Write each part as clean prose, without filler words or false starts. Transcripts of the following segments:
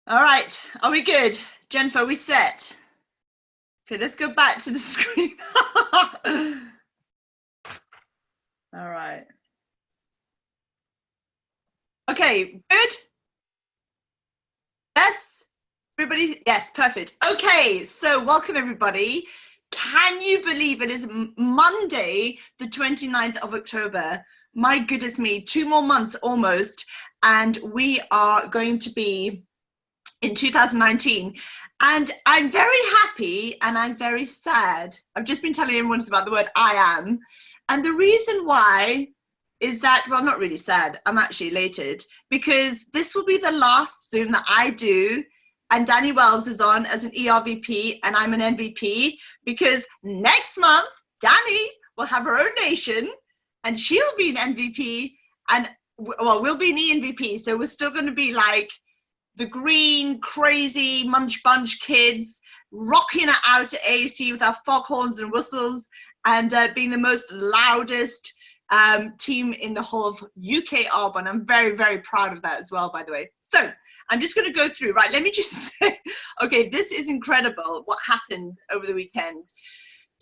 All right, are we good? Jennifer, are we set? Okay, let's go back to the screen. All right. Okay, good? Yes? Everybody? Yes, perfect. Okay, so welcome everybody. Can you believe it is Monday, the 29th of October? My goodness me, 2 more months almost, and we are going to be in 2019. And I'm very happy and I'm very sad. I've just been telling everyone about the word I am. And the reason why is that, well, I'm not really sad. I'm actually elated because this will be the last Zoom that I do. And Danny Wells is on as an ERVP and I'm an MVP because next month, Danny will have her own nation and she'll be an MVP and, well, we'll be an ENVP. So we're still going to be like the green, crazy munch bunch kids rocking it out at AAC with our foghorns and whistles and being the most loudest team in the whole of UK Arbonne. I'm very, very proud of that as well, by the way. So I'm just going to go through, right, let me just say, okay, this is incredible what happened over the weekend.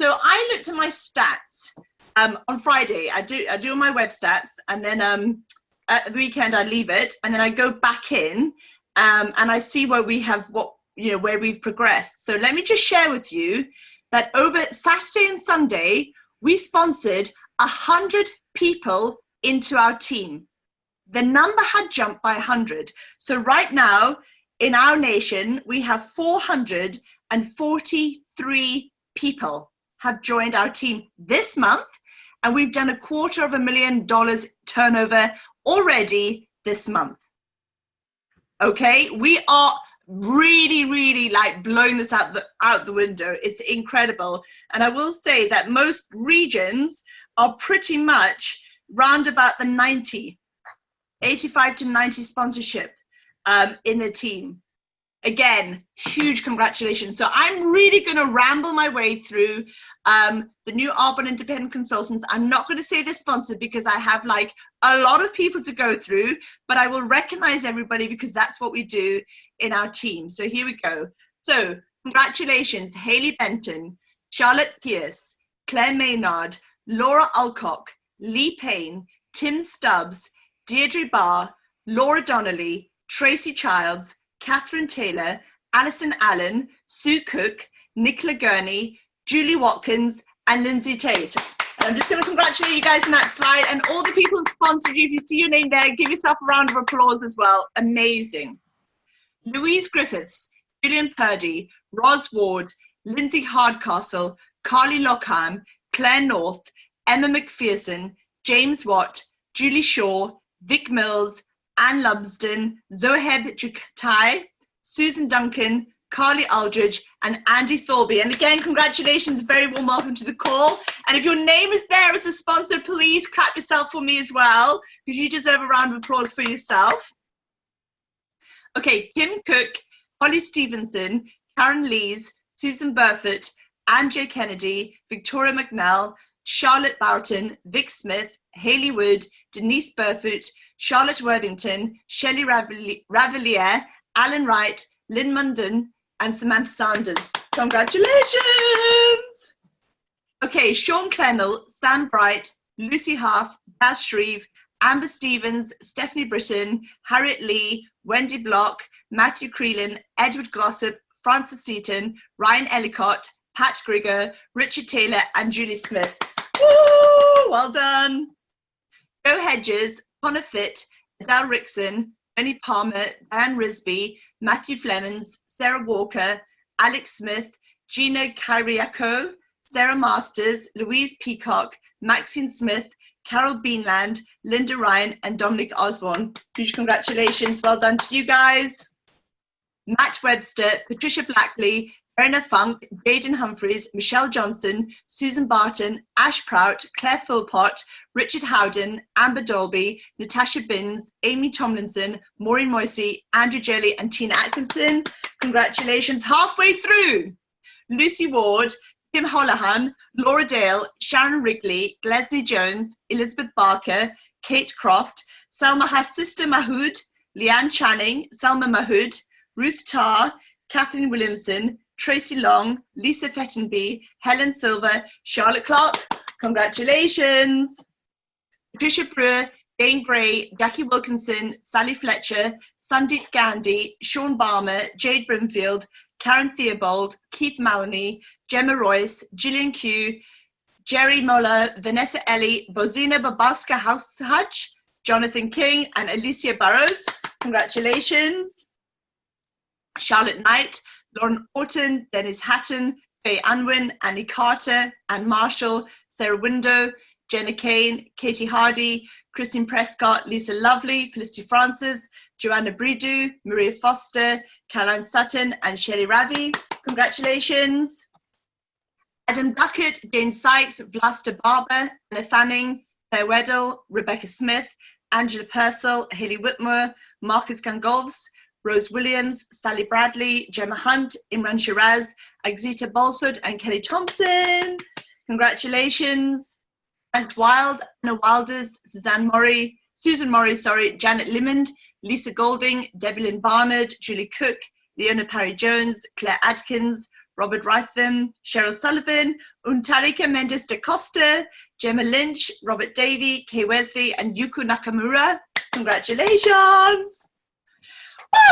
So I looked at my stats on Friday. I do my web stats, and then at the weekend I leave it, and then I go back in and I see where we have where we've progressed. So let me just share with you that over Saturday and Sunday, we sponsored 100 people into our team. The number had jumped by 100. So right now in our nation, we have 443 people have joined our team this month. And we've done $250,000 turnover already this month. Okay, we are really, really like blowing this out the window. It's incredible. And I will say that most regions are pretty much round about the 85 to 90 sponsorship in the team. Again, huge congratulations. So I'm really going to ramble my way through the new Arbonne Independent Consultants. I'm not going to say they're sponsored because I have like a lot of people to go through, but I will recognize everybody because that's what we do in our team. So here we go. So congratulations, Hayley Benton, Charlotte Pierce, Claire Maynard, Laura Alcock, Lee Payne, Tim Stubbs, Deirdre Barr, Laura Donnelly, Tracy Childs, Catherine Taylor, Alison Allen, Sue Cook, Nicola Gurney, Julie Watkins, and Lindsay Tate. And I'm just going to congratulate you guys on that slide and all the people who sponsored you. If you see your name there, give yourself a round of applause as well. Amazing. Louise Griffiths, Julian Purdy, Ros Ward, Lindsay Hardcastle, Carly Lockham, Claire North, Emma McPherson, James Watt, Julie Shaw, Vic Mills, Anne Lumsden, Zoheb Jukai, Susan Duncan, Carly Aldridge, and Andy Thorby. And again, congratulations, very warm welcome to the call. And if your name is there as a sponsor, please clap yourself for me as well, because you deserve a round of applause for yourself. Okay, Kim Cook, Holly Stevenson, Karen Lees, Susan Burford, Anne J. Kennedy, Victoria McNell, Charlotte Boughton, Vic Smith, Hayley Wood, Denise Burfoot, Charlotte Worthington, Shelley Ravelier, Alan Wright, Lynn Munden, and Samantha Sanders. Congratulations! Okay, Sean Clennell, Sam Bright, Lucy Half, Baz Shreve, Amber Stevens, Stephanie Britton, Harriet Lee, Wendy Block, Matthew Creelin, Edward Glossop, Francis Seaton, Ryan Ellicott, Pat Grigger, Richard Taylor, and Julie Smith. Woo! Well done. Joe Hedges, Connor Fitt, Adele Rickson, Benny Palmer, Diane Risby, Matthew Flemons, Sarah Walker, Alex Smith, Gina Kyriaco, Sarah Masters, Louise Peacock, Maxine Smith, Carol Beanland, Linda Ryan, and Dominic Osborne. Huge congratulations. Well done to you guys. Matt Webster, Patricia Blackley, Verna Funk, Jaden Humphreys, Michelle Johnson, Susan Barton, Ash Prout, Claire Philpott, Richard Howden, Amber Dolby, Natasha Binns, Amy Tomlinson, Maureen Moisey, Andrew Jelly, and Tina Atkinson. Congratulations. Halfway through. Lucy Ward, Tim Holohan, Laura Dale, Sharon Wrigley, Leslie Jones, Elizabeth Barker, Kate Croft, Selma Hassista Mahood, Leanne Channing, Selma Mahood, Ruth Tarr, Kathleen Williamson, Tracy Long, Lisa Fettenby, Helen Silver, Charlotte Clark, congratulations. Patricia Brewer, Jane Gray, Jackie Wilkinson, Sally Fletcher, Sandeep Gandhi, Sean Balmer, Jade Brimfield, Karen Theobald, Keith Maloney, Gemma Royce, Gillian Q, Jerry Muller, Vanessa Ellie, Bozina Babaska Hudge, Jonathan King, and Alicia Burrows. Congratulations. Charlotte Knight, Lauren Orton, Dennis Hatton, Faye Unwin, Annie Carter, Anne Marshall, Sarah Window, Jenna Kane, Katie Hardy, Christine Prescott, Lisa Lovely, Felicity Francis, Joanna Bridu, Maria Foster, Caroline Sutton, and Shelley Ravi. Congratulations. Adam Duckett, Jane Sykes, Vlasta Barber, Anna Fanning, Claire Weddell, Rebecca Smith, Angela Purcell, Haley Whitmore, Marcus Gangovs, Rose Williams, Sally Bradley, Gemma Hunt, Imran Shiraz, Exita Bolsod, and Kelly Thompson. Congratulations. Ant Wild, Anna Wilders, Susan Murray, Janet Limond, Lisa Golding, Debbie Lynn Barnard, Julie Cook, Leona Parry-Jones, Claire Adkins, Robert Rytham, Cheryl Sullivan, Untarika Mendes da Costa, Gemma Lynch, Robert Davey, Kay Wesley, and Yuko Nakamura. Congratulations.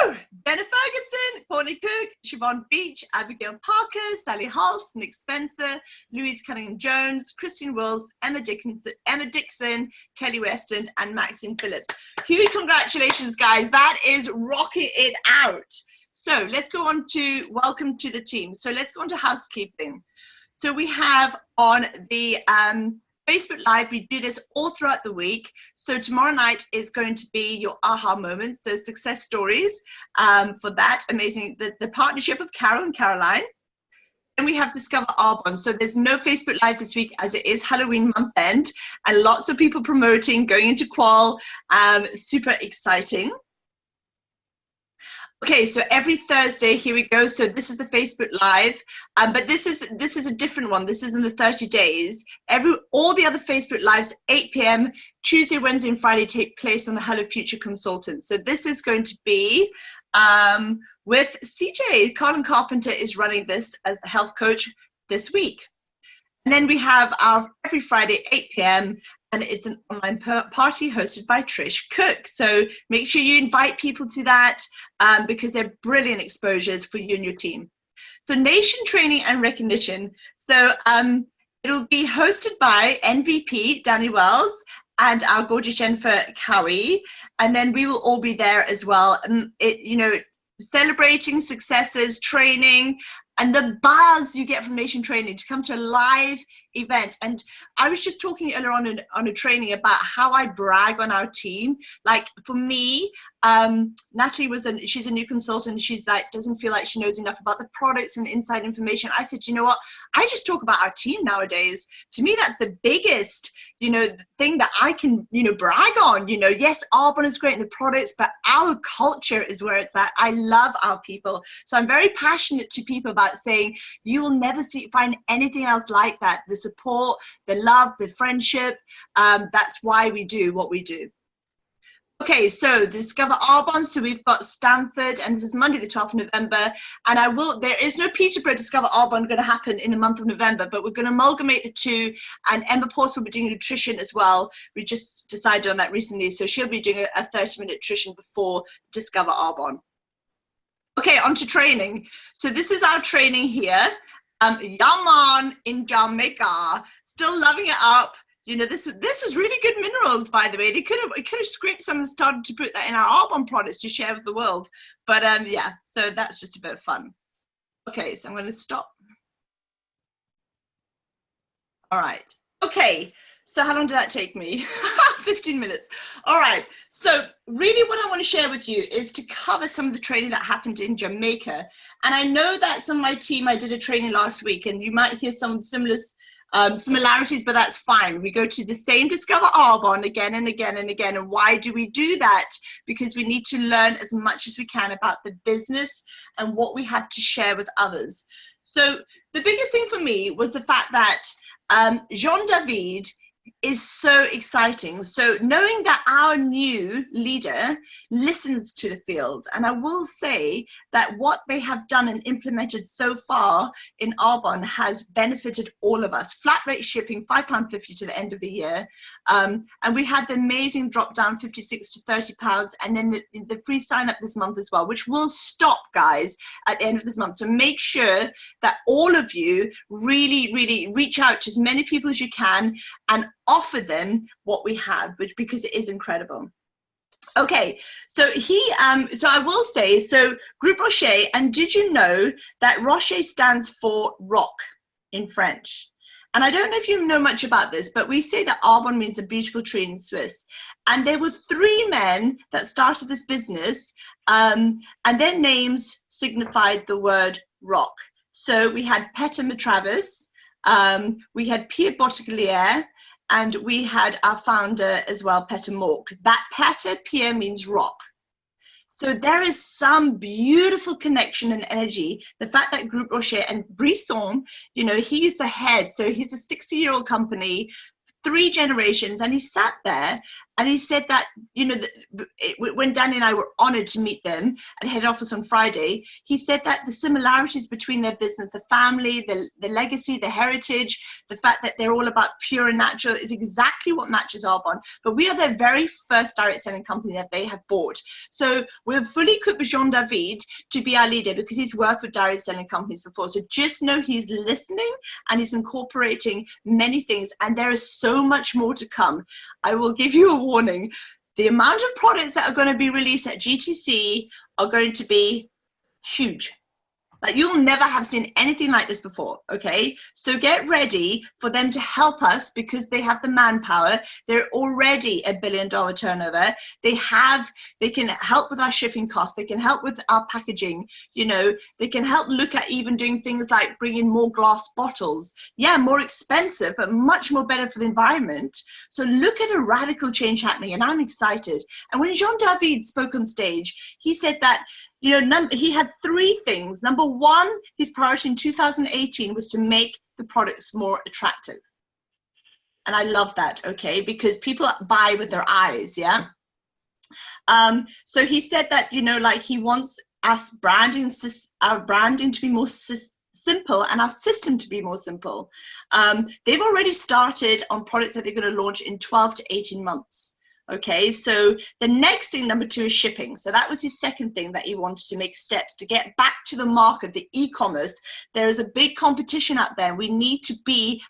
Woo! Jenna Ferguson, Courtney Cook, Siobhan Beach, Abigail Parker, Sally Hulse, Nick Spencer, Louise Cunningham-Jones, Christine Wills, Emma Dixon, Kelly Westland, and Maxine Phillips. Huge congratulations, guys. That is rocking it out. So let's go on to welcome to the team. So let's go on to housekeeping. So we have on the Facebook Live, we do this all throughout the week. So tomorrow night is going to be your aha moments, so success stories for that. Amazing, the partnership of Carol and Caroline. And we have Discover Arbonne. So there's no Facebook Live this week as it is Halloween month end and lots of people promoting, going into qual, super exciting. Okay, so every Thursday, here we go. So this is the Facebook Live, but this is a different one. This is in the 30 days. All the other Facebook Lives, 8 p.m. Tuesday, Wednesday, and Friday take place on the Hello Future Consultant. So this is going to be with CJ. Colin Carpenter is running this as a health coach this week. And then we have our every Friday, 8 p.m. and it's an online party hosted by Trish Cook. So make sure you invite people to that because they're brilliant exposures for you and your team. So Nation Training and Recognition. So it'll be hosted by ENVP, Danny Wells, and our gorgeous Jennifer Cowie. And then we will all be there as well. And celebrating successes, training, and the buzz you get from Nation Training to come to a live event. And I was just talking earlier on a training about how I brag on our team. Like for me, Natalie she's a new consultant. She's like, doesn't feel like she knows enough about the products and the inside information. I said, you know what? I just talk about our team nowadays. To me, that's the biggest, thing that I can, brag on. Yes, Arbonne is great in the products, but our culture is where it's at. I love our people. So I'm very passionate to people about saying, you will never find anything else like that. The support, the love, the friendship. That's why we do what we do. Okay, so Discover Arbonne, so we've got Stanford, and this is Monday the 12th of November, and there is no Peterborough Discover Arbonne going to happen in the month of November, but we're going to amalgamate the two, and Emma Porter will be doing nutrition as well. We just decided on that recently, so she'll be doing a 30-minute nutrition before Discover Arbonne. Okay, on to training. So this is our training here. Yaman in Jamaica, still loving it up. This was really good minerals, by the way. We could have scraped some and started to put that in our Arbonne products to share with the world. But yeah, so that's just a bit of fun. Okay, so I'm going to stop. All right. Okay, so how long did that take me? 15 minutes. All right. So really what I want to share with you is to cover some of the training that happened in Jamaica. And I know that some of my team, I did a training last week, and you might hear some similarities, but that's fine. We go to the same Discover Arbonne again and again and again. And why do we do that? Because we need to learn as much as we can about the business and what we have to share with others. So the biggest thing for me was the fact that Jean David is so exciting. So knowing that our new leader listens to the field, and I will say that what they have done and implemented so far in Arbonne has benefited all of us. Flat rate shipping, £5.50 to the end of the year. And we had the amazing drop down, 56 to £30, and then the free sign up this month as well, which will stop, guys, at the end of this month. So make sure that all of you really, really reach out to as many people as you can and offer them what we have, because it is incredible. Okay, so so I will say, so Groupe Rocher, and did you know that Rocher stands for rock in French? And I don't know if you know much about this, but we say that Arbonne means a beautiful tree in Swiss. And there were 3 men that started this business, and their names signified the word rock. So we had Peter Matravis, we had Pierre Bottiglier, and we had our founder as well, Peter Mork. That Peter, Pierre means rock. So there is some beautiful connection and energy. The fact that Groupe Rocher and Brisson, you know, he's the head. So he's a 60-year-old company, 3 generations, and he sat there and he said that, you know, when Danny and I were honored to meet them at head office on Friday, he said that the similarities between their business, the family, the legacy, the heritage, the fact that they're all about pure and natural is exactly what matches Arbonne. But we are their very first direct selling company that they have bought. So we're fully equipped with Jean-David to be our leader, because he's worked with direct selling companies before. So just know he's listening and he's incorporating many things, and there is so much more to come. I will give you a warning. The amount of products that are going to be released at GTC are going to be huge. Like, you'll never have seen anything like this before, okay? So get ready for them to help us, because they have the manpower. They're already $1 billion turnover. They can help with our shipping costs. They can help with our packaging. You know, they can help look at even doing things like bringing more glass bottles. Yeah, more expensive, but much more better for the environment. So look at a radical change happening, and I'm excited. And when Jean-David spoke on stage, he said that, you know, he had 3 things. Number 1, his priority in 2018 was to make the products more attractive. And I love that, okay, because people buy with their eyes, yeah? So he said that, you know, like, he wants our branding to be more simple, and our system to be more simple. They've already started on products that they're going to launch in 12 to 18 months. Okay, so the next thing, number 2, is shipping. So that was his second thing that he wanted to make steps to get back to the market, the e-commerce. There is a big competition out there. We need to be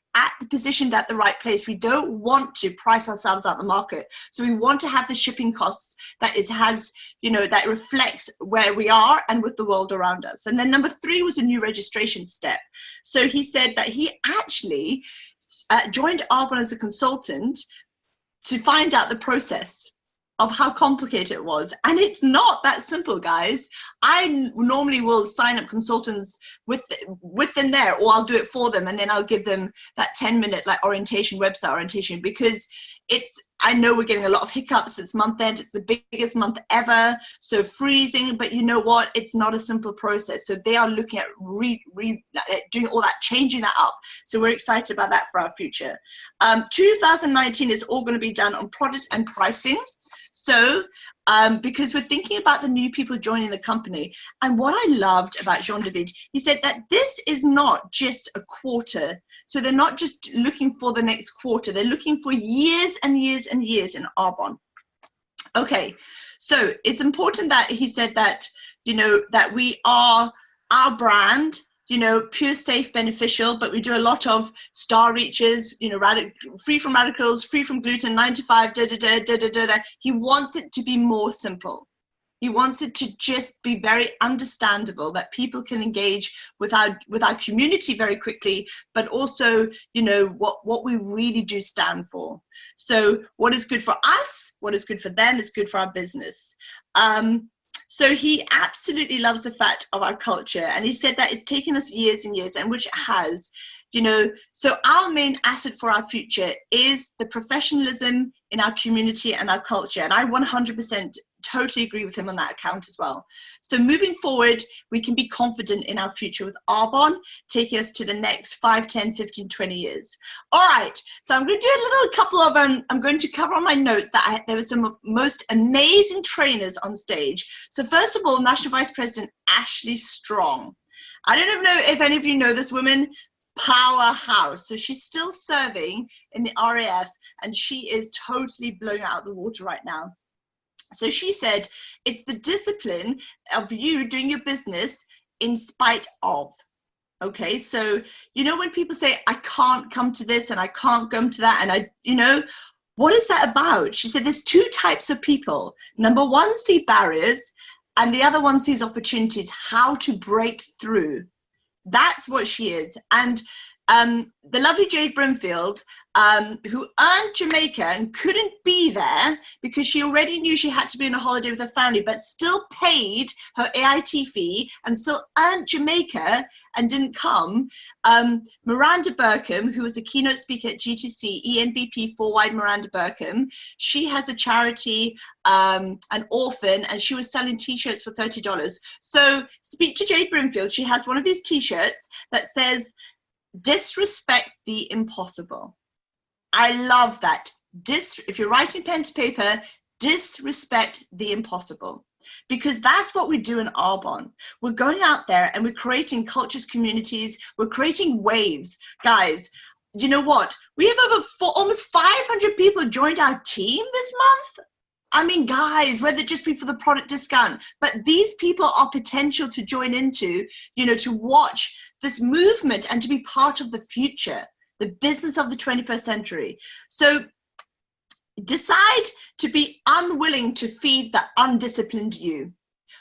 positioned at the right place. We don't want to price ourselves out the market. So we want to have the shipping costs that that reflects where we are and with the world around us. And then number 3 was a new registration step. So he said that he actually joined Arbonne as a consultant to find out the process of how complicated it was. And it's not that simple, guys. I normally will sign up consultants with them there, or I'll do it for them, and then I'll give them that 10-minute like website orientation, because I know we're getting a lot of hiccups. It's month end. It's the biggest month ever. So freezing, but you know what? It's not a simple process. So they are looking at doing all that, changing that up. So we're excited about that for our future. 2019 is all going to be done on product and pricing. So because we're thinking about the new people joining the company. And what I loved about Jean-David, he said that this is not just a quarter. So they're not just looking for the next quarter. They're looking for years and years and years in Arbonne. Okay, so it's important that he said that, you know, that we are our brand, you know, pure, safe, beneficial, but we do a lot of star reaches, you know, free from radicals, free from gluten, 9 to 5, He wants it to be more simple. He wants it to just be very understandable, that people can engage with our community very quickly, but also, you know, what we really do stand for. So what is good for us, what is good for them, is good for our business. So he absolutely loves the fact of our culture. And he said that it's taken us years and years, and which it has, you know. So our main asset for our future is the professionalism in our community and our culture. And I 100% totally agree with him on that account as well. So moving forward, we can be confident in our future with Arbonne, taking us to the next 5, 10, 15, 20 years. All right, so I'm going to do a little couple of, I'm going to cover on my notes that there were some most amazing trainers on stage. So first of all, National Vice President Ashley Strong. I don't even know if any of you know this woman, powerhouse. So she's still serving in the RAF, and she is totally blowing out the water right now. So she said, it's the discipline of you doing your business in spite of. Okay, so you know when people say, I can't come to this and I can't come to that, and I, you know, what is that about? She said there's two types of people. Number one, see barriers, and the other one sees opportunities, how to break through. That's what she is. And the lovely Jade Brimfield, who earned Jamaica and couldn't be there because she already knew she had to be on a holiday with her family, but still paid her AIT fee and still earned Jamaica and didn't come. Miranda Burkham, who was a keynote speaker at GTC, ENVP 4-wide Miranda Burkham, she has a charity, an orphan, and she was selling t-shirts for $30. So speak to Jade Brimfield. She has one of these t-shirts that says, disrespect the impossible. I love that. If you're writing pen to paper, disrespect the impossible. Because that's what we do in Arbonne. We're going out there and we're creating cultures, communities, we're creating waves. Guys, you know what? We have over almost 500 people joined our team this month. I mean, guys, whether it just be for the product discount, but these people are potential to join into, you know, to watch this movement and to be part of the future, the business of the 21st century. So decide to be unwilling to feed the undisciplined you.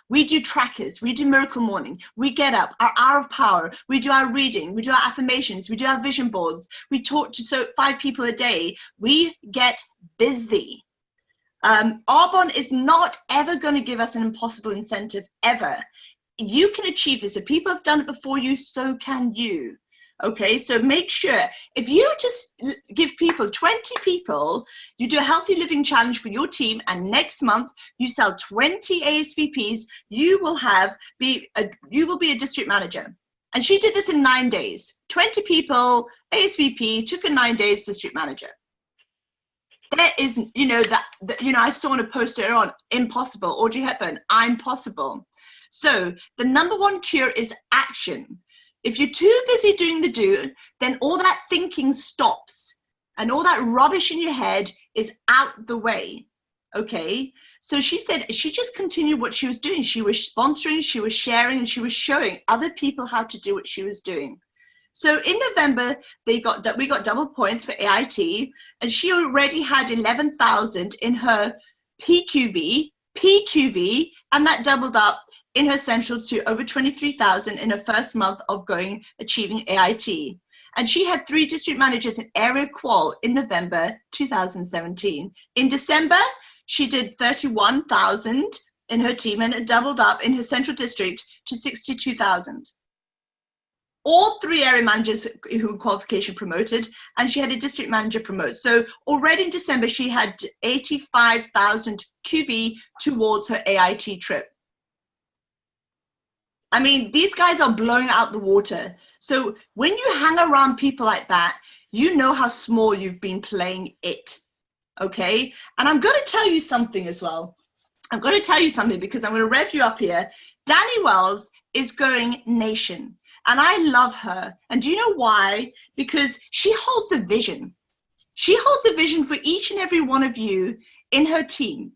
We do trackers, we do Miracle Morning, we get up, our hour of power, we do our reading, we do our affirmations, we do our vision boards, we talk to 5 people a day, we get busy. Arbonne is not ever going to give us an impossible incentive, ever. You can achieve this. If people have done it before you, so can you. Okay, so make sure, if you just give people, 20 people, you do a healthy living challenge for your team, and next month you sell 20 ASVPs, you will be a district manager. And she did this in 9 days. 20 people, ASVP, took in 9 days, district manager. There is, you know, I saw on a poster on impossible, Audrey Hepburn, I'm possible. So the number one cure is action. If you're too busy doing the do, then all that thinking stops and all that rubbish in your head is out the way. Okay, so she said she just continued what she was doing. She was sponsoring, she was sharing, and she was showing other people how to do what she was doing. So in November, we got double points for AIT, and she already had 11,000 in her PQV, and that doubled up in her central to over 23,000 in her first month of achieving AIT. And she had 3 district managers in area qual in November 2017. In December, she did 31,000 in her team, and it doubled up in her central district to 62,000. All 3 area managers who were qualification promoted, and she had a district manager promote. So already in December, she had 85,000 QV towards her AIT trip. I mean, these guys are blowing out the water. So when you hang around people like that, you know how small you've been playing it, okay? And I'm going to tell you something as well. I'm going to tell you something because I'm going to rev you up here. Danny Wells is going nation. And I love her. And do you know why? Because she holds a vision. She holds a vision for each and every one of you in her team.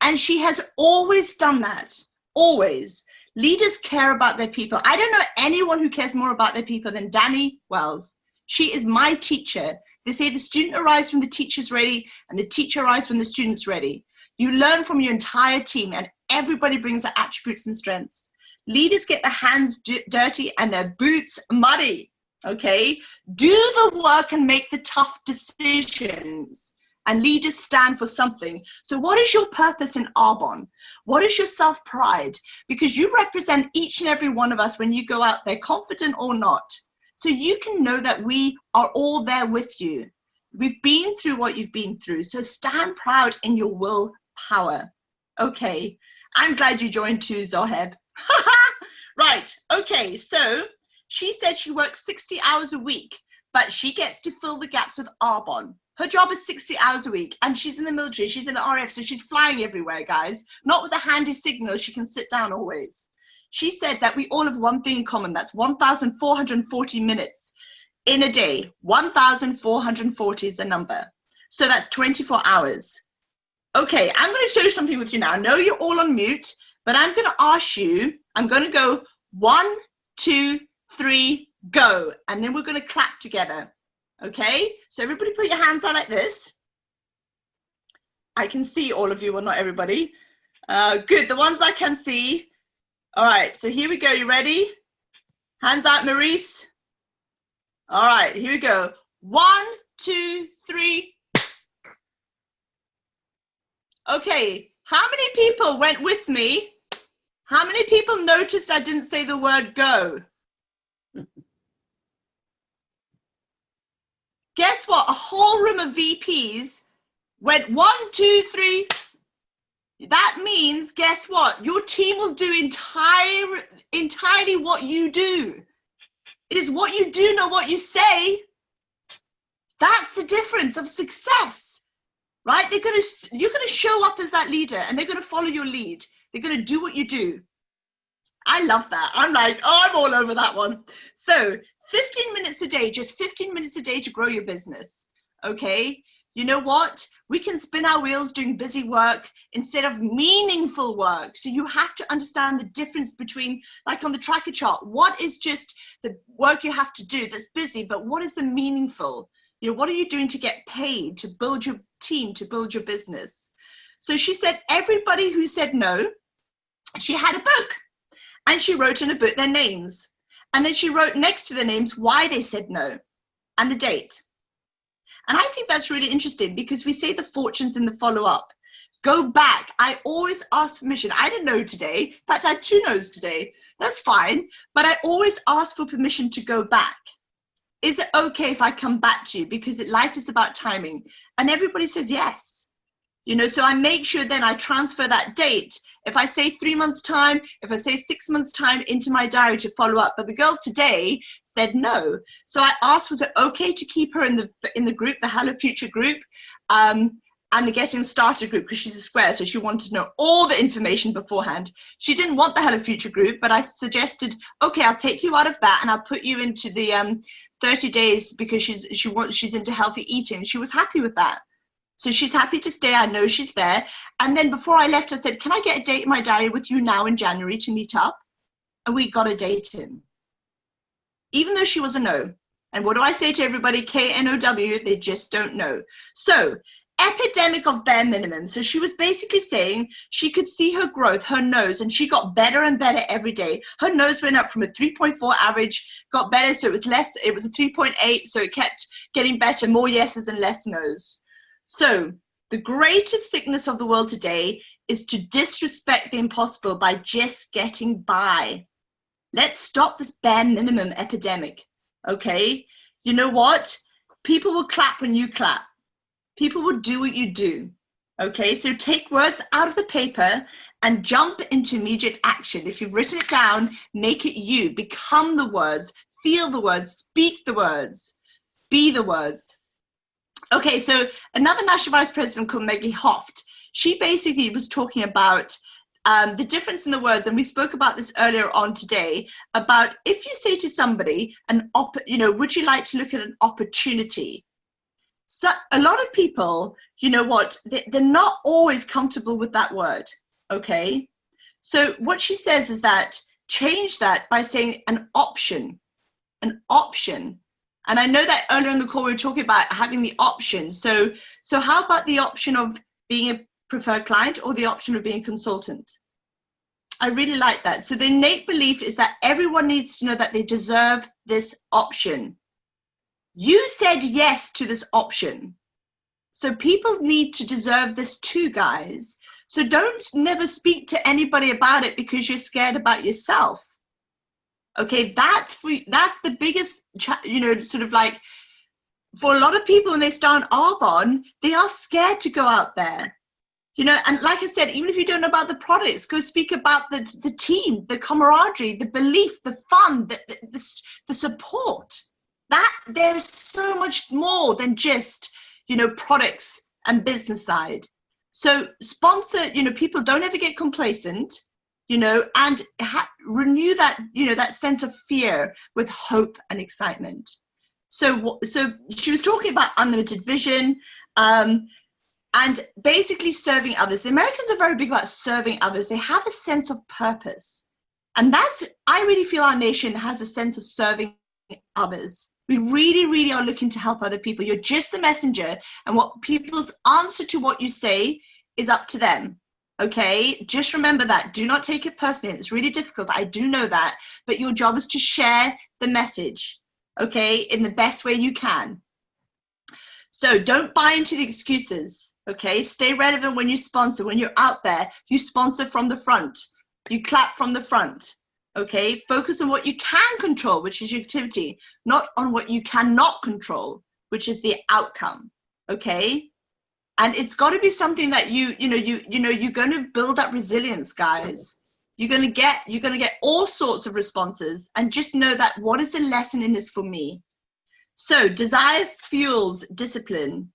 And she has always done that. Always. Leaders care about their people. I don't know anyone who cares more about their people than Danny Wells. She is my teacher. They say the student arrives when the teacher's ready, and the teacher arrives when the student's ready. You learn from your entire team, and everybody brings their attributes and strengths. Leaders get their hands dirty and their boots muddy, okay? Do the work and make the tough decisions. And leaders stand for something. So what is your purpose in Arbonne? What is your self-pride? Because you represent each and every one of us when you go out there, confident or not. So you can know that we are all there with you. We've been through what you've been through. So stand proud in your willpower. Okay. I'm glad you joined too, Zoheb. Right. Okay. So she said she works 60 hours a week, but she gets to fill the gaps with Arbon. Her job is 60 hours a week, and she's in the military. She's in the RF, so she's flying everywhere, guys. Not with a handy signal. She can sit down always. She said that we all have one thing in common. That's 1,440 minutes in a day. 1,440 is the number. So that's 24 hours. Okay, I'm going to show something with you now. I know you're all on mute, but I'm going to ask you, I'm going to go 1, 2, 3, go. And then we're going to clap together. Okay, so everybody put your hands out like this. I can see all of you, well, not everybody. Good, the ones I can see. All right, so here we go. You ready? Hands out, Maurice. All right, here we go. 1, 2, 3. Okay, how many people went with me? How many people noticed I didn't say the word go? Guess what? A whole room of VPs went 1, 2, 3. That means, guess what? Your team will do entirely what you do. It is what you do, not what you say. That's the difference of success, right? You're going to show up as that leader, and they're going to follow your lead. They're going to do what you do. I love that. I'm like, oh, I'm all over that one. So 15 minutes a day, just 15 minutes a day to grow your business. Okay. You know what? We can spin our wheels doing busy work instead of meaningful work. So you have to understand the difference between, like on the tracker chart, what is just the work you have to do that's busy, but what is the meaningful? You know, what are you doing to get paid, to build your team, to build your business? So she said, everybody who said no, she had a book, and she wrote in a book their names. And then she wrote next to their names why they said no and the date. And I think that's really interesting because we say the fortunes in the follow-up. Go back. I always ask permission. I didn't know today. In fact, I had 2 no's today. That's fine. But I always ask for permission to go back. Is it okay if I come back to you? Because life is about timing. And everybody says yes. You know, so I make sure then I transfer that date. If I say 3 months time, if I say 6 months time, into my diary to follow up. But the girl today said no. So I asked, was it okay to keep her in the group, the Hello Future group, and the Getting Started group, because she's a square, so she wanted to know all the information beforehand. She didn't want the Hello Future group, but I suggested, okay, I'll take you out of that and I'll put you into the 30 days because she's into healthy eating. She was happy with that. So she's happy to stay. I know she's there. And then before I left, I said, can I get a date in my diary with you now in January to meet up? And we got a date in, even though she was a no. And what do I say to everybody? KNOW, they just don't know. So epidemic of bare minimum. So she was basically saying she could see her growth, her nose, and she got better and better every day. Her nose went up from a 3.4 average, got better. So it was a 3.8. So it kept getting better, more yeses and less no's. So the greatest sickness of the world today is to disrespect the impossible by just getting by. Let's stop this bare minimum epidemic, okay? You know what? People will clap when you clap. People will do what you do, okay? So take words out of the paper and jump into immediate action. If you've written it down, make it you. Become the words, feel the words, speak the words, be the words. Okay, so another national vice president called Maggie Hoft, she basically was talking about the difference in the words, and we spoke about this earlier on today, about if you say to somebody, would you like to look at an opportunity? So a lot of people, you know what, they're not always comfortable with that word, okay? So what she says is that change that by saying an option, an option. And I know that earlier in the call we were talking about having the option. So how about the option of being a preferred client or the option of being a consultant? I really like that. So the innate belief is that everyone needs to know that they deserve this option. You said yes to this option. So people need to deserve this too, guys. So don't never speak to anybody about it because you're scared about yourself. Okay, that's the biggest, sort of like, for a lot of people when they start Arbonne, they are scared to go out there. You know, and like I said, even if you don't know about the products, go speak about the team, the camaraderie, the belief, the fun, the support. That there's so much more than just, you know, products and business side. So sponsor, you know, people don't ever get complacent, you know, and renew that, you know, that sense of fear with hope and excitement. So she was talking about unlimited vision, and basically serving others. The Americans are very big about serving others. They have a sense of purpose. And I really feel our nation has a sense of serving others. We really, really are looking to help other people. You're just the messenger, and what people's answer to what you say is up to them. Okay, just remember that. Do not take it personally. It's really difficult. I do know that, but your job is to share the message, okay, in the best way you can. So don't buy into the excuses, okay? Stay relevant when you sponsor. When you're out there, you sponsor from the front. You clap from the front, okay? Focus on what you can control, which is your activity, not on what you cannot control, which is the outcome, okay? And it's got to be something that you're going to build up resilience, guys. You're going to get all sorts of responses, and just know that what is the lesson in this for me? So desire fuels discipline.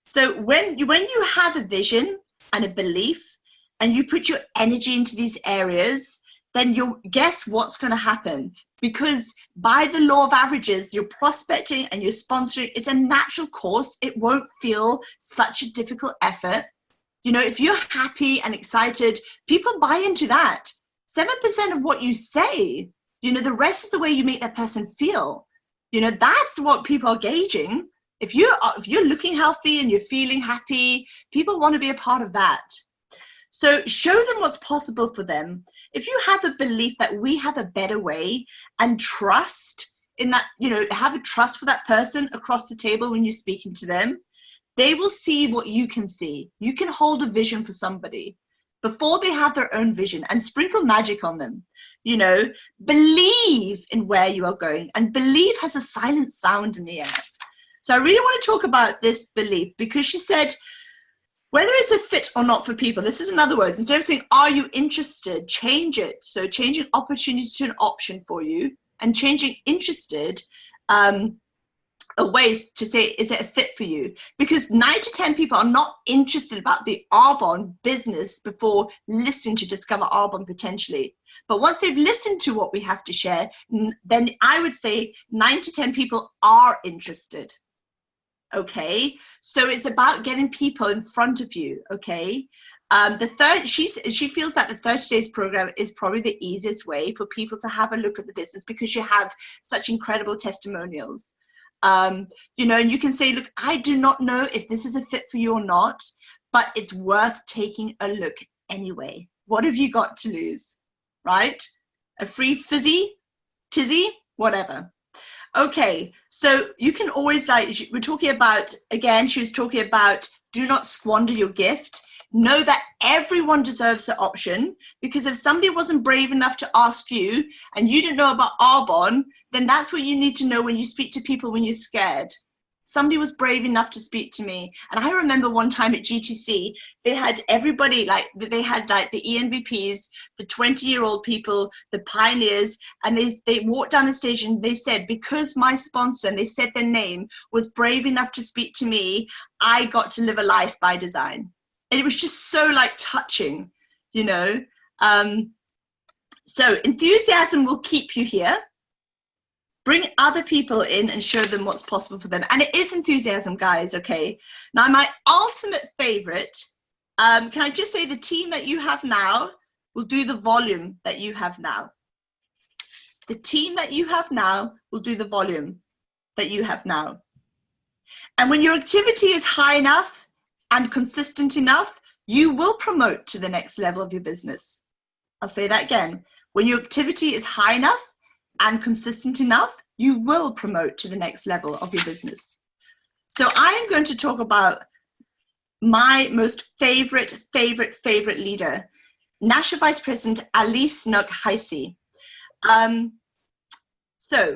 So when you have a vision and a belief, and you put your energy into these areas, then you'll guess what's going to happen. Because by the law of averages, you're prospecting and you're sponsoring. It's a natural course. It won't feel such a difficult effort. You know, if you're happy and excited, people buy into that. 7% of what you say, you know, the rest of the way you make that person feel. You know, that's what people are gauging. If you're looking healthy and you're feeling happy, people want to be a part of that. So show them what's possible for them. If you have a belief that we have a better way, and trust in that, you know, have a trust for that person across the table when you're speaking to them, they will see what you can see. You can hold a vision for somebody before they have their own vision, and sprinkle magic on them. You know, believe in where you are going, and believe has a silent sound in the air. So I really want to talk about this belief, because she said, whether it's a fit or not for people, this is another word. Instead of saying, are you interested? Change it. So changing opportunity to an option for you, and changing interested a way to say, is it a fit for you? Because 9 to 10 people are not interested about the Arbonne business before listening to discover Arbonne potentially. But once they've listened to what we have to share, then I would say 9 to 10 people are interested. Okay, so it's about getting people in front of you. Okay, she feels that the 30 days program is probably the easiest way for people to have a look at the business, because you have such incredible testimonials. You know, and you can say, look, I do not know if this is a fit for you or not, but it's worth taking a look anyway. What have you got to lose, right? A free fizzy, tizzy, whatever. Okay, so you can always, like, we're talking about, again, she was talking about, do not squander your gift. Know that everyone deserves the option, because if somebody wasn't brave enough to ask you and you didn't know about Arbonne, then that's what you need to know when you speak to people when you're scared. Somebody was brave enough to speak to me. And I remember one time at GTC, they had everybody, like they had like the ENVPs, the 20-year-old people, the pioneers, and they walked down the stage and they said, because my sponsor, and they said their name, was brave enough to speak to me, I got to live a life by design. And it was just so like touching, you know. So enthusiasm will keep you here. Bring other people in and show them what's possible for them. And it is enthusiasm, guys, okay? Now, my ultimate favorite, can I just say the team that you have now will do the volume that you have now. The team that you have now will do the volume that you have now. And when your activity is high enough and consistent enough, you will promote to the next level of your business. I'll say that again. When your activity is high enough and consistent enough, you will promote to the next level of your business. So I am going to talk about my most favorite leader, National Vice President Alice Nugheisi. So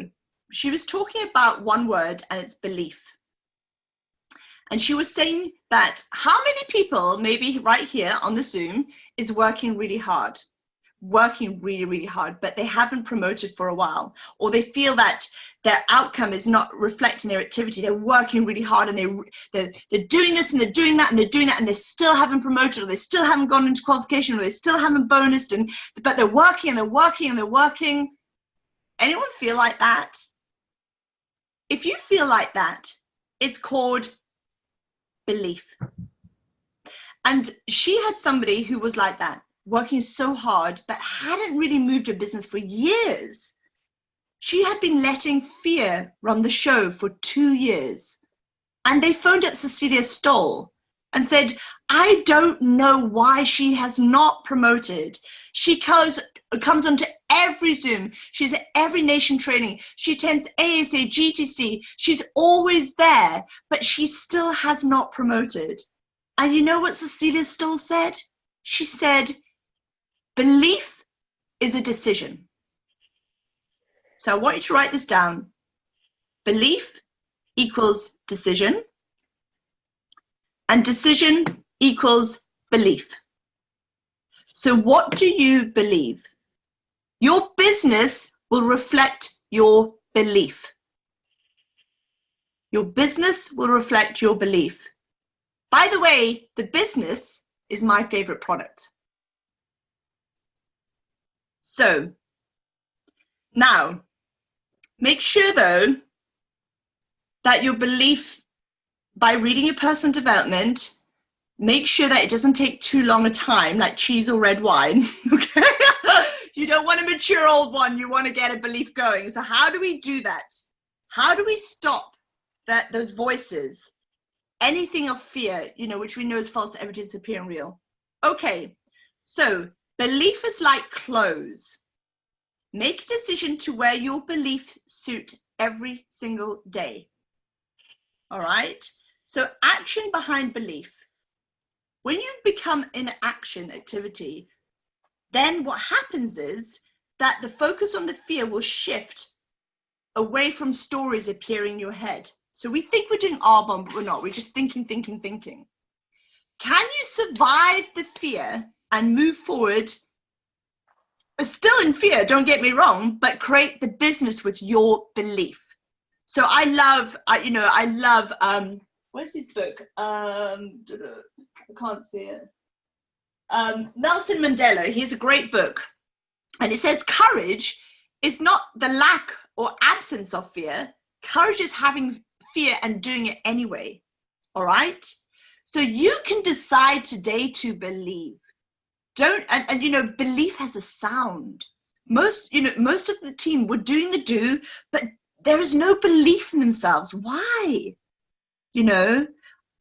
she was talking about one word, and it's belief. And she was saying that how many people, maybe right here on the Zoom, is working really hard, but they haven't promoted for a while, or they feel that their outcome is not reflecting their activity. They're working really hard and they're doing this and they're doing that and they're doing that, and they still haven't promoted, or they still haven't gone into qualification, or they still haven't bonused, but they're working and they're working and they're working. Anyone feel like that? If you feel like that, it's called belief. And she had somebody who was like that, working so hard, but hadn't really moved her business for years. She had been letting fear run the show for 2 years. And they phoned up Cecilia Stoll and said, I don't know why she has not promoted. She comes onto every Zoom. She's at every nation training. She attends ASA, GTC. She's always there, but she still has not promoted. And you know what Cecilia Stoll said? She said, belief is a decision. So I want you to write this down. Belief equals decision, and decision equals belief. So what do you believe? Your business will reflect your belief. Your business will reflect your belief. By the way, the business is my favorite product. So now, make sure though that your belief, by reading your personal development, make sure that it doesn't take too long a time, like cheese or red wine, okay? You don't want a mature old one, you want to get a belief going. So how do we do that? How do we stop those voices? Anything of fear, which we know is false evidence appearing real. Okay, so belief is like clothes. Make a decision to wear your belief suit every single day. All right? So action behind belief. When you become in action activity, then what happens is that the focus on the fear will shift away from stories appearing in your head. So we think we're doing R-bomb, but we're not. We're just thinking. Can you survive the fear and move forward? Still in fear, don't get me wrong, but create the business with your belief. So I love, where's his book? I can't see it. Nelson Mandela, he has a great book. And it says courage is not the lack or absence of fear. Courage is having fear and doing it anyway. All right? So you can decide today to believe. Belief has a sound. Most of the team were doing the do, but there is no belief in themselves. Why?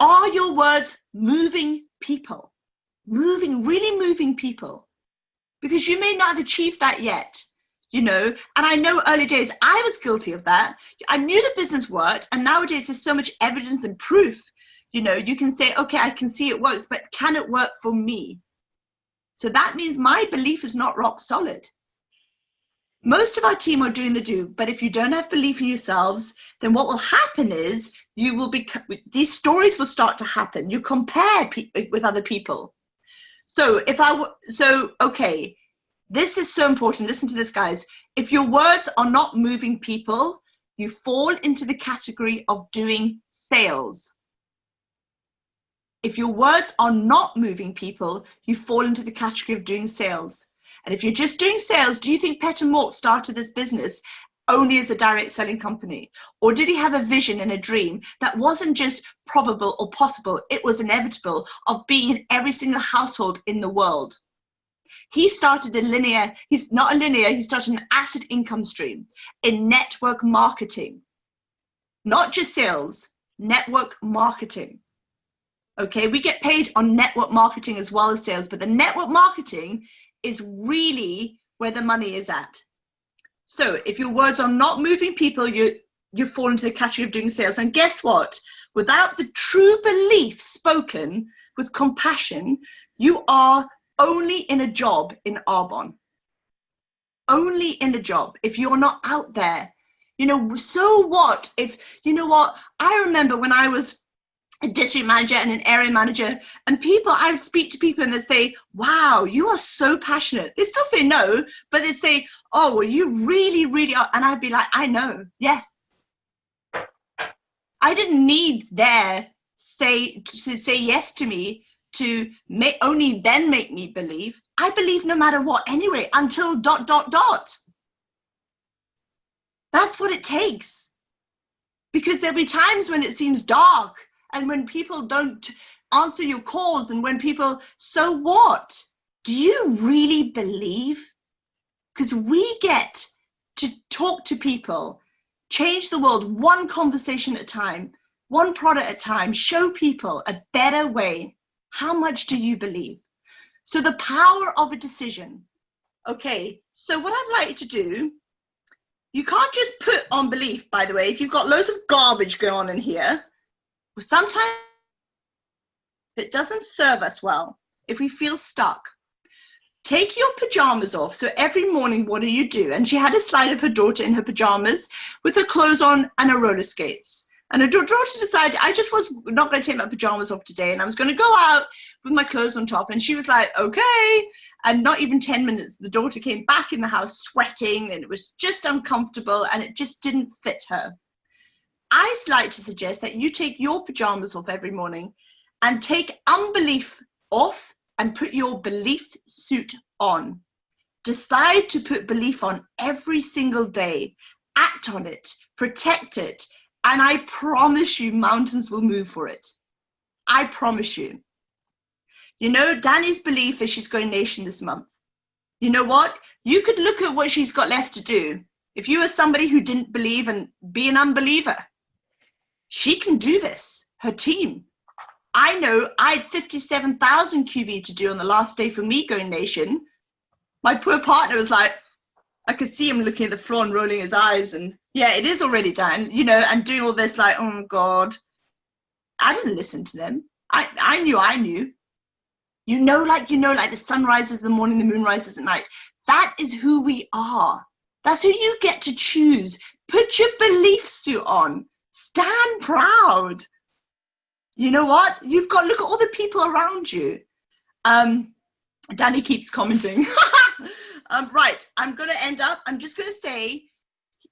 Are your words moving people? Really moving people? Because you may not have achieved that yet, and I know early days, I was guilty of that. I knew the business worked, and nowadays there's so much evidence and proof. You can say, okay, I can see it works, but can it work for me? So that means my belief is not rock solid. Most of our team are doing the do, but if you don't have belief in yourselves, then what will happen is these stories will start to happen. You compare with other people. So okay, this is so important. Listen to this, guys. If your words are not moving people, you fall into the category of doing sales. If your words are not moving people, you fall into the category of doing sales. And if you're just doing sales, do you think Peter Mort started this business only as a direct selling company? Or did he have a vision and a dream that wasn't just probable or possible, it was inevitable, of being in every single household in the world? He started he started an asset income stream in network marketing. Not just sales, network marketing. Okay, we get paid on network marketing as well as sales, but the network marketing is really where the money is at. So if your words are not moving people, you fall into the category of doing sales. And guess what? Without the true belief spoken with compassion, you are only in a job in Arbonne. Only in a job if you're not out there. So what if, I remember when I was a district manager and an area manager, and people, I would speak to people and they'd say, wow, you are so passionate. They still say no, but they'd say, oh, well, you really, really are. And I'd be like, I know, yes. I didn't need to say yes to me to only then make me believe. I believe no matter what anyway, until ... That's what it takes. Because there'll be times when it seems dark, and when people don't answer your calls, and when people, so what? Do you really believe? Because we get to talk to people, change the world one conversation at a time, one product at a time, show people a better way. How much do you believe? So the power of a decision. Okay, so what I'd like to do, you can't just put on belief, by the way, if you've got loads of garbage going on in here. Sometimes it doesn't serve us well if we feel stuck. Take your pajamas off. So every morning, what do you do? And she had a slide of her daughter in her pajamas with her clothes on and her roller skates. And her daughter decided, I just was not going to take my pajamas off today, and I was going to go out with my clothes on top. And she was like, okay. And not even 10 minutes, the daughter came back in the house sweating, and it was just uncomfortable, and it just didn't fit her. I'd like to suggest that you take your pajamas off every morning and take unbelief off and put your belief suit on. Decide to put belief on every single day. Act on it, protect it, and I promise you mountains will move for it. I promise you. You know, Danny's belief is she's going nation this month. You know what? You could look at what she's got left to do. If you are somebody who didn't believe and be an unbeliever, she can do this, her team. I know I had 57,000 QV to do on the last day for me going nation. My poor partner was like, I could see him looking at the floor and rolling his eyes, and yeah, it is already done, you know, and doing all this like, oh God. I didn't listen to them. I knew. You know, like the sun rises in the morning, the moon rises at night. That is who we are. That's who you get to choose. Put your belief suit on. Stand proud. You know what? You've got, look at all the people around you. Danny keeps commenting. Right, I'm going to end up, I'm just going to say,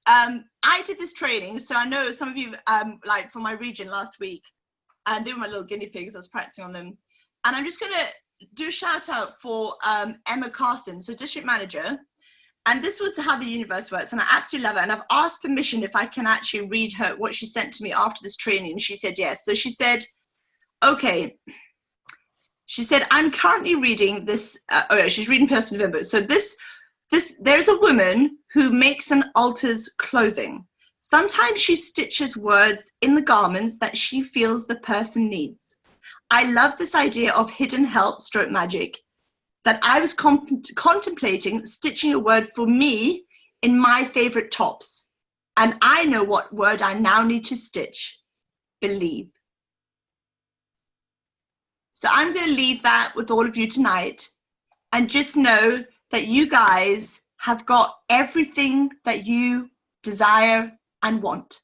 I did this training. So I know some of you, like from my region last week, and they were my little guinea pigs. I was practicing on them. And I'm just going to do a shout out for Emma Carson, so district manager. And this was how the universe works, and I absolutely love it. And I've asked permission if I can actually read her what she sent to me after this training, and she said yes. So she said, okay. She said, I'm currently reading this. She's reading Person November. So there's a woman who makes and alters clothing. Sometimes she stitches words in the garments that she feels the person needs. I love this idea of hidden help stroke magic, that I was contemplating stitching a word for me in my favorite tops. And I know what word I now need to stitch. Believe. So I'm going to leave that with all of you tonight, and just know that you guys have got everything that you desire and want.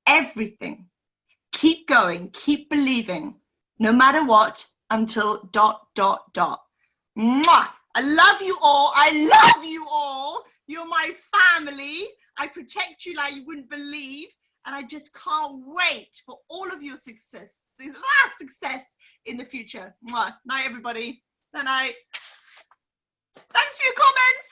Everything. Keep going, keep believing, no matter what, until ... Mwah! I love you all. I love you all. You're my family. I protect you like you wouldn't believe. And I just can't wait for all of your success in the future. Mwah. Night, everybody. Night. Thanks for your comments.